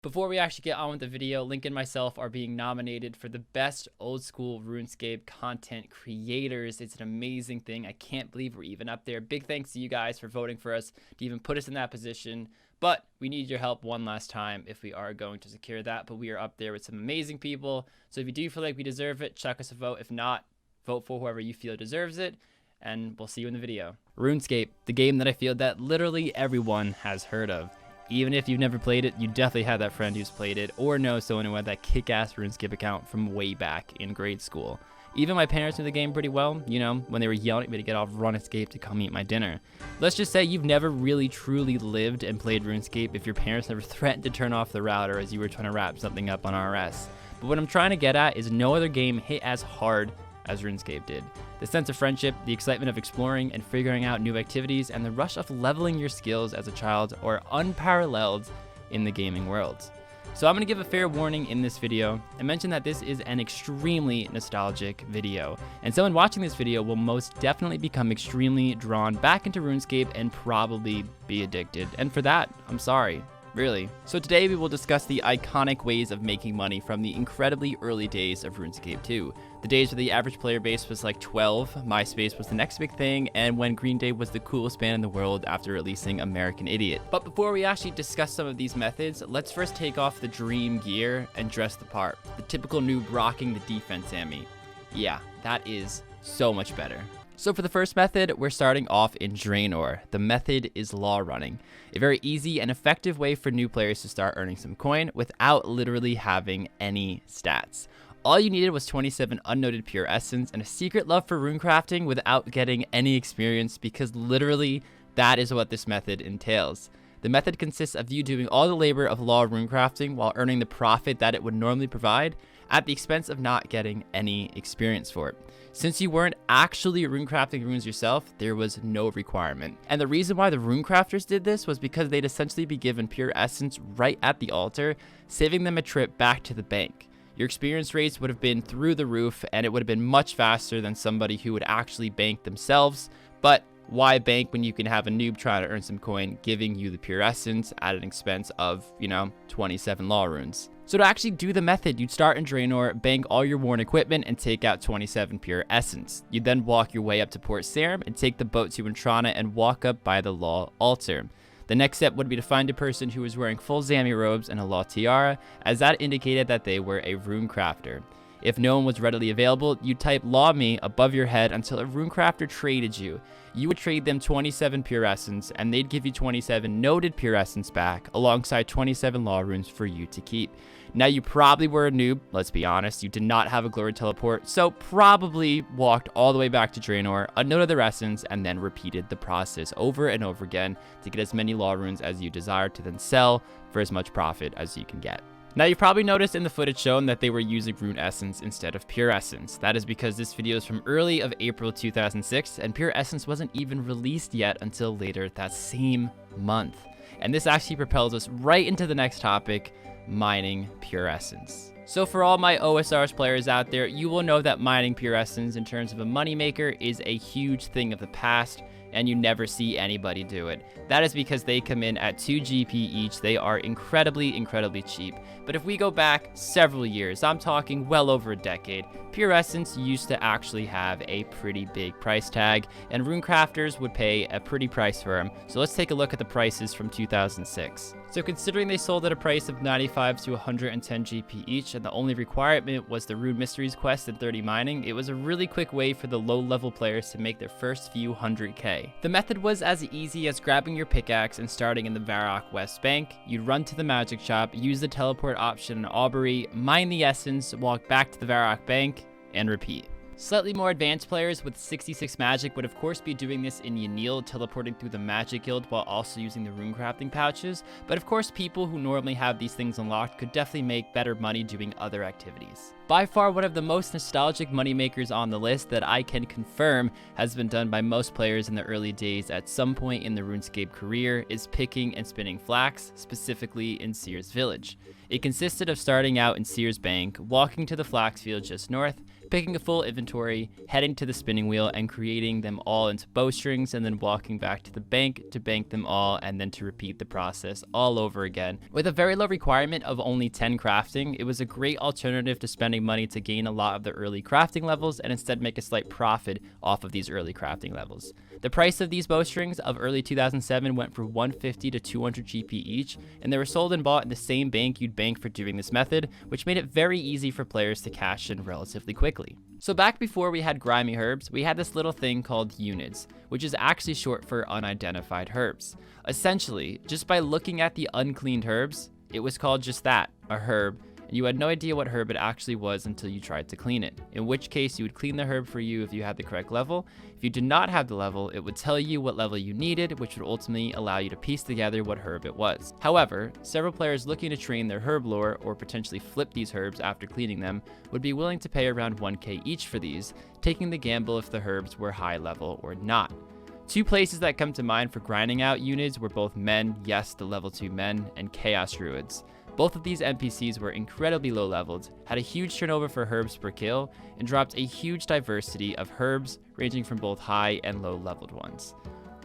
Before we actually get on with the video, Link and myself are being nominated for the best old school RuneScape content creators. It's an amazing thing. I can't believe we're even up there. Big thanks to you guys for voting for us to even put us in that position. But we need your help one last time if we are going to secure that. But we are up there with some amazing people. So if you do feel like we deserve it, chuck us a vote. If not, vote for whoever you feel deserves it. And we'll see you in the video. RuneScape, the game that I feel that literally everyone has heard of. Even if you've never played it, you definitely had that friend who's played it or know someone who had that kick-ass RuneScape account from way back in grade school. Even my parents knew the game pretty well, you know, when they were yelling at me to get off Runescape to come eat my dinner. Let's just say you've never really truly lived and played RuneScape if your parents never threatened to turn off the router as you were trying to wrap something up on RS. But what I'm trying to get at is no other game hit as hard as RuneScape did. The sense of friendship, the excitement of exploring and figuring out new activities, and the rush of leveling your skills as a child are unparalleled in the gaming world. So I'm going to give a fair warning in this video and mention that this is an extremely nostalgic video, and someone watching this video will most definitely become extremely drawn back into RuneScape and probably be addicted, and for that, I'm sorry. Really. So today we will discuss the iconic ways of making money from the incredibly early days of RuneScape 2. The days where the average player base was like 12, MySpace was the next big thing, and when Green Day was the coolest band in the world after releasing American Idiot. But before we actually discuss some of these methods, let's first take off the dream gear and dress the part. The typical noob rocking the defense Ammy. Yeah, that is so much better. So for the first method, we're starting off in Draenor. The method is Lawrunning, a very easy and effective way for new players to start earning some coin without literally having any stats. All you needed was 27 unnoted pure essence and a secret love for runecrafting without getting any experience, because literally that is what this method entails. The method consists of you doing all the labor of law runecrafting while earning the profit that it would normally provide at the expense of not getting any experience for it. Since you weren't actually runecrafting runes yourself, there was no requirement. And the reason why the runecrafters did this was because they'd essentially be given pure essence right at the altar, saving them a trip back to the bank. Your experience rates would have been through the roof, and it would have been much faster than somebody who would actually bank themselves. But why bank when you can have a noob trying to earn some coin giving you the pure essence at an expense of, 27 law runes? So to actually do the method, you'd start in Draenor, bank all your worn equipment, and take out 27 pure essence. You'd then walk your way up to Port Sarim and take the boat to Intrana and walk up by the law altar. The next step would be to find a person who was wearing full Zami robes and a law tiara, as that indicated that they were a runecrafter. If no one was readily available, you'd type Law Me above your head until a runecrafter traded you. You would trade them 27 pure essence, and they'd give you 27 noted pure essence back, alongside 27 law runes for you to keep. Now, you probably were a noob, let's be honest. You did not have a glory teleport, so probably walked all the way back to Draenor, unnoted their essence, and then repeated the process over and over again to get as many law runes as you desire to then sell for as much profit as you can get. Now, you've probably noticed in the footage shown that they were using rune essence instead of pure essence. That is because this video is from early of April 2006, and pure essence wasn't even released yet until later that same month. And this actually propels us right into the next topic, mining pure essence. So for all my OSRs players out there, you will know that mining pure essence in terms of a moneymaker is a huge thing of the past, and you never see anybody do it. That is because they come in at 2 GP each. They are incredibly cheap. But if we go back several years, I'm talking well over a decade, pure essence used to actually have a pretty big price tag, and runecrafters would pay a pretty price for them. So let's take a look at the prices from 2006. So considering they sold at a price of 95 to 110 GP each, and the only requirement was the Rune Mysteries quest and 30 mining, it was a really quick way for the low-level players to make their first few 100k. The method was as easy as grabbing your pickaxe and starting in the Varrock West Bank. You'd run to the magic shop, use the teleport option in Aubrey, mine the essence, walk back to the Varrock Bank, and repeat. Slightly more advanced players with 66 magic would of course be doing this in Yanil, teleporting through the magic guild while also using the runecrafting pouches, but of course people who normally have these things unlocked could definitely make better money doing other activities. By far one of the most nostalgic moneymakers on the list that I can confirm has been done by most players in the early days at some point in the RuneScape career is picking and spinning Flax, specifically in Seers Village. It consisted of starting out in Seers Bank, walking to the Flax field just north, picking a full inventory, heading to the spinning wheel and creating them all into bowstrings, and then walking back to the bank to bank them all, and then to repeat the process all over again. With a very low requirement of only 10 crafting, it was a great alternative to spending money to gain a lot of the early crafting levels and instead make a slight profit off of these early crafting levels. The price of these bowstrings of early 2007 went for 150 to 200 GP each, and they were sold and bought in the same bank you'd bank for doing this method, which made it very easy for players to cash in relatively quickly. So back before we had grimy herbs, we had this little thing called units, which is actually short for unidentified herbs. Essentially, just by looking at the uncleaned herbs, it was called just that, a herb, and you had no idea what herb it actually was until you tried to clean it, in which case you would clean the herb for you if you had the correct level. If you did not have the level, it would tell you what level you needed, which would ultimately allow you to piece together what herb it was. However, several players looking to train their herb lore or potentially flip these herbs after cleaning them would be willing to pay around 1k each for these, taking the gamble if the herbs were high level or not. Two places that come to mind for grinding out units were both Men, yes, the level 2 Men, and Chaos Druids. Both of these NPCs were incredibly low leveled, had a huge turnover for herbs per kill, and dropped a huge diversity of herbs ranging from both high and low leveled ones.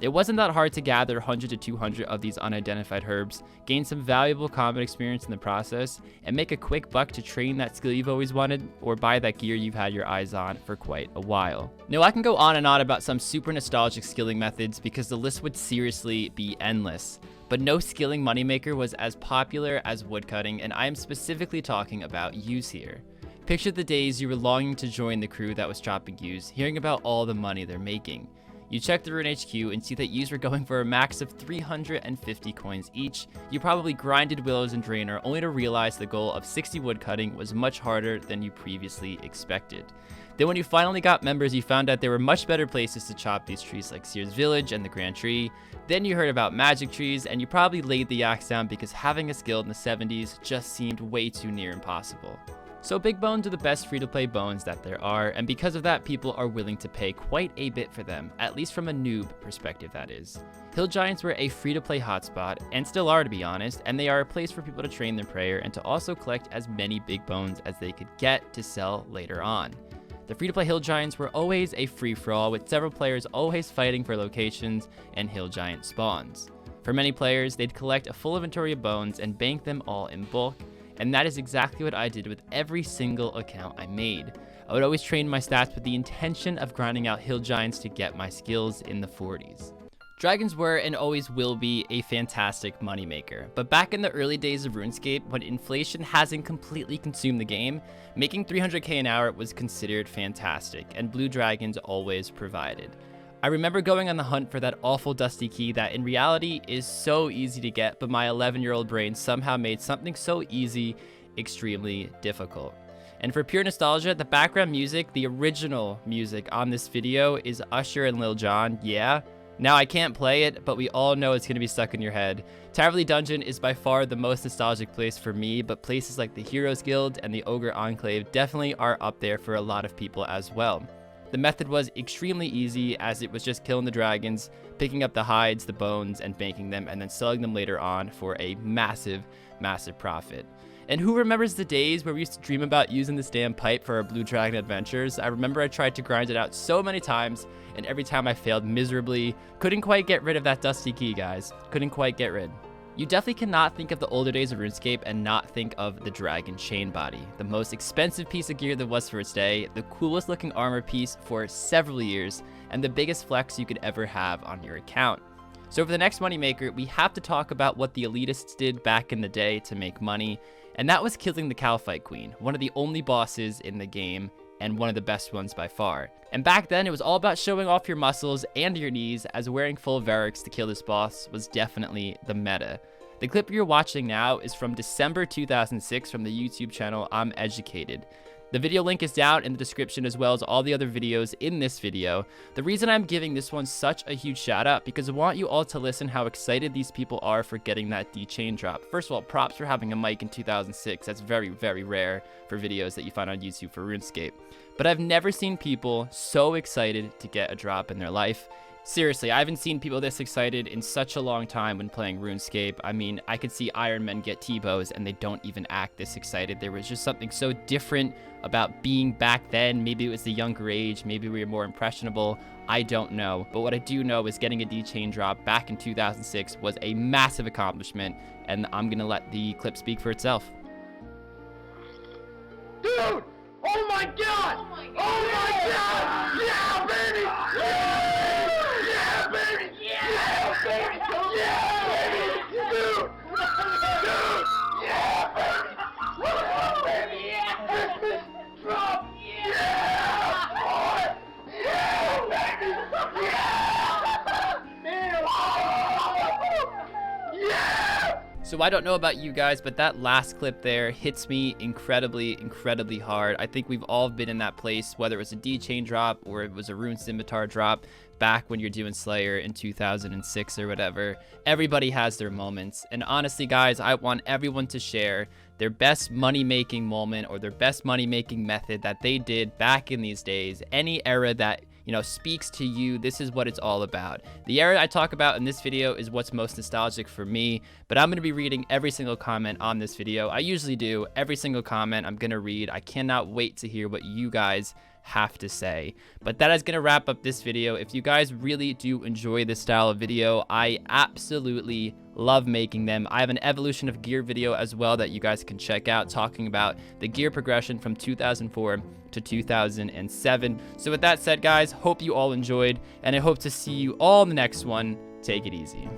It wasn't that hard to gather 100 to 200 of these unidentified herbs, gain some valuable combat experience in the process, and make a quick buck to train that skill you've always wanted or buy that gear you've had your eyes on for quite a while. Now I can go on and on about some super nostalgic skilling methods because the list would seriously be endless. But no skilling moneymaker was as popular as woodcutting, and I am specifically talking about yews here. Picture the days you were longing to join the crew that was chopping yews, hearing about all the money they're making. You check the Rune HQ and see that yews were going for a max of 350 coins each. You probably grinded willows and drainer only to realize the goal of 60 woodcutting was much harder than you previously expected. Then when you finally got members, you found out there were much better places to chop these trees like Sears Village and the Grand Tree. Then you heard about magic trees, and you probably laid the axe down because having a skill in the 70s just seemed way too near impossible. So big bones are the best free-to-play bones that there are, and because of that, people are willing to pay quite a bit for them, at least from a noob perspective that is. Hill Giants were a free-to-play hotspot, and still are to be honest, and they are a place for people to train their prayer and to also collect as many big bones as they could get to sell later on. The free-to-play Hill Giants were always a free-for-all, with several players always fighting for locations and Hill Giant spawns. For many players, they'd collect a full inventory of bones and bank them all in bulk, and that is exactly what I did with every single account I made. I would always train my stats with the intention of grinding out Hill Giants to get my skills in the 40s. Dragons were and always will be a fantastic moneymaker, but back in the early days of RuneScape, when inflation hasn't completely consumed the game, making 300k an hour was considered fantastic, and blue dragons always provided. I remember going on the hunt for that awful dusty key that in reality is so easy to get, but my 11-year-old brain somehow made something so easy extremely difficult. And for pure nostalgia, the background music, the original music on this video is Usher and Lil Jon, yeah. Now I can't play it, but we all know it's going to be stuck in your head. Taverley Dungeon is by far the most nostalgic place for me, but places like the Heroes Guild and the Ogre Enclave definitely are up there for a lot of people as well. The method was extremely easy, as it was just killing the dragons, picking up the hides, the bones, and banking them, and then selling them later on for a massive, massive profit. And who remembers the days where we used to dream about using this damn pipe for our Blue Dragon adventures? I remember I tried to grind it out so many times, and every time I failed miserably. Couldn't quite get rid of that dusty key, guys. Couldn't quite get rid. You definitely cannot think of the older days of RuneScape and not think of the Dragon Chain Body, the most expensive piece of gear there was for its day, the coolest looking armor piece for several years, and the biggest flex you could ever have on your account. So for the next moneymaker, we have to talk about what the elitists did back in the day to make money, and that was killing the Calphite Queen, one of the only bosses in the game, and one of the best ones by far. And back then, it was all about showing off your muscles and your knees, as wearing full Varrics to kill this boss was definitely the meta. The clip you're watching now is from December 2006 from the YouTube channel I'm Educated. The video link is down in the description, as well as all the other videos in this video. The reason I'm giving this one such a huge shout out because I want you all to listen how excited these people are for getting that D-chain drop. First of all, props for having a mic in 2006. That's very, very rare for videos that you find on YouTube for RuneScape. But I've never seen people so excited to get a drop in their life. Seriously, I haven't seen people this excited in such a long time when playing RuneScape. I mean, I could see Iron Men get T-bows and they don't even act this excited. There was just something so different about being back then. Maybe it was the younger age, maybe we were more impressionable. I don't know. But what I do know is getting a D-chain drop back in 2006 was a massive accomplishment, and I'm gonna let the clip speak for itself. Dude! Oh my god! Oh my god! Yeah, baby! Yeah, baby! Yeah, baby! Yeah, baby! Dude! Dude! Yeah, baby! Yeah, baby! Yeah! Christmas drop! Yeah, boy! Yeah, baby! Yeah! Yeah! So I don't know about you guys, but that last clip there hits me incredibly hard. I think we've all been in that place, whether it was a D-chain drop or it was a Rune Scimitar drop back when you're doing Slayer in 2006 or whatever. Everybody has their moments. And honestly, guys, I want everyone to share their best money-making moment or their best money-making method that they did back in these days. Any era that, you know, speaks to you. This is what it's all about. The era I talk about in this video is what's most nostalgic for me, but I'm going to be reading every single comment on this video. I usually do. Every single comment I'm going to read. I cannot wait to hear what you guys have to say. But that is going to wrap up this video. If you guys really do enjoy this style of video, I absolutely love making them. I have an evolution of gear video as well that you guys can check out, talking about the gear progression from 2004 to 2007. So with that said, guys, hope you all enjoyed, and I hope to see you all in the next one. Take it easy.